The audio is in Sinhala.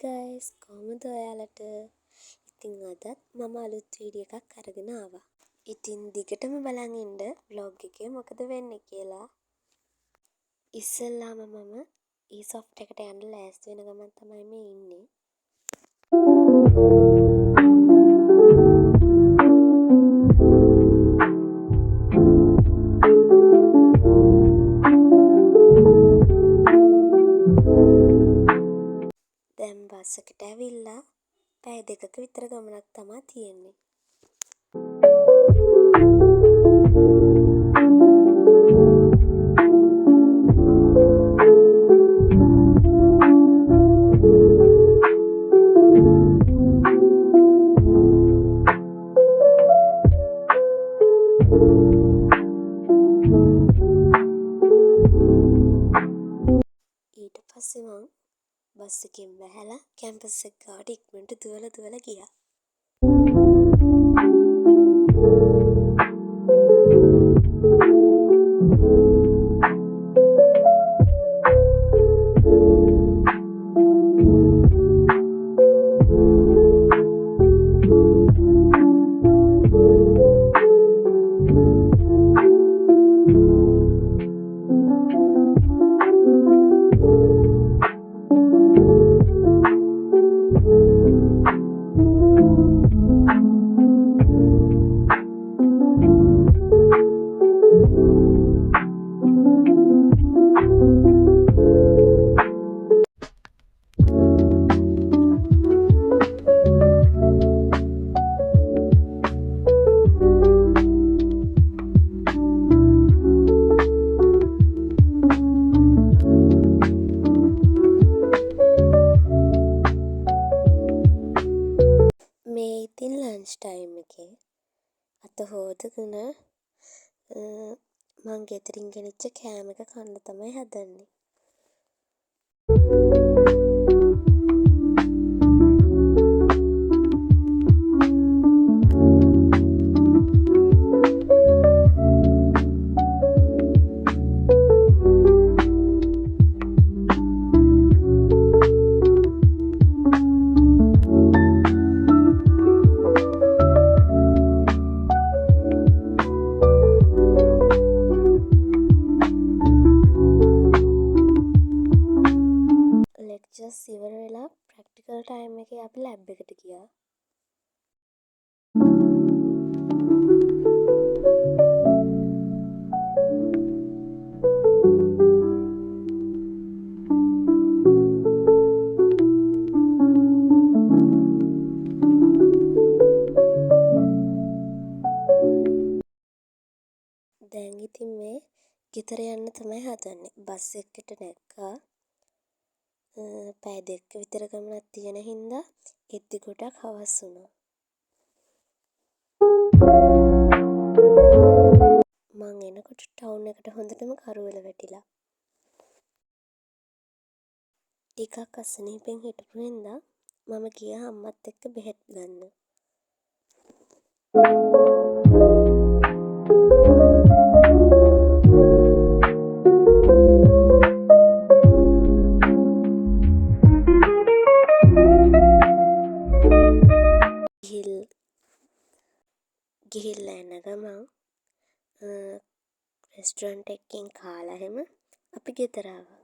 ගයිස් කොහොමද ඔයාලට? ඉතින් අදත් මම අලුත් වීඩියෝ එකක් අරගෙන ආවා. ඉතින් දිගටම බලන් ඉන්න vlog එකේ මොකද වෙන්නේ කියලා. ඉස්සෙල්ලාම මම e-soft එකට යන්න ලෑස්ති වෙන ගමන් තමයි මේ ඉන්නේ. දැන් බස් එකට ඇවිල්ලා පැය දෙකක විතර ගමනක් තමයි තියෙන්නේ. ඊට පස්සේ මං බස් එකෙන් බැහැලා කැම්පස් එක ගාවට ඉක්මනට දුවලා ගියා. මේ ඉතින් ලන්ච් ටයිම් එකේ අත හොදගෙන මං ගෙදරින් ගෙනිච්ච කෑම එක කන්න තමයි හදන්නේ. ලෙක්චර්ස් ඉවර වෙලා ප්‍රැක්ටිකල් ටයිම් එකේ අපි ලැබ් එකට ගියා. දැන් ඉතින් මේ ගෙදර යන්න තමයි හදන්නේ. බස් එකකට නැග්ගා. පැය දෙකක විතර ගමනක් තියෙන හින්දා එද්දි ගොඩක් හවස් වුණා. මං එනකොට ටවුන් එකට හොඳටම කරුවල වැටිලා. ටිකක් අසනීපෙන් හිටපු හින්දා මම ගියා අම්මත් එක්ක බෙහෙත් ගන්න. ගිහිල්ලා එන ගමන් රෙස්ටුරන්ට් එකකින් කාලා එහෙම අපි ගෙදර ආවා.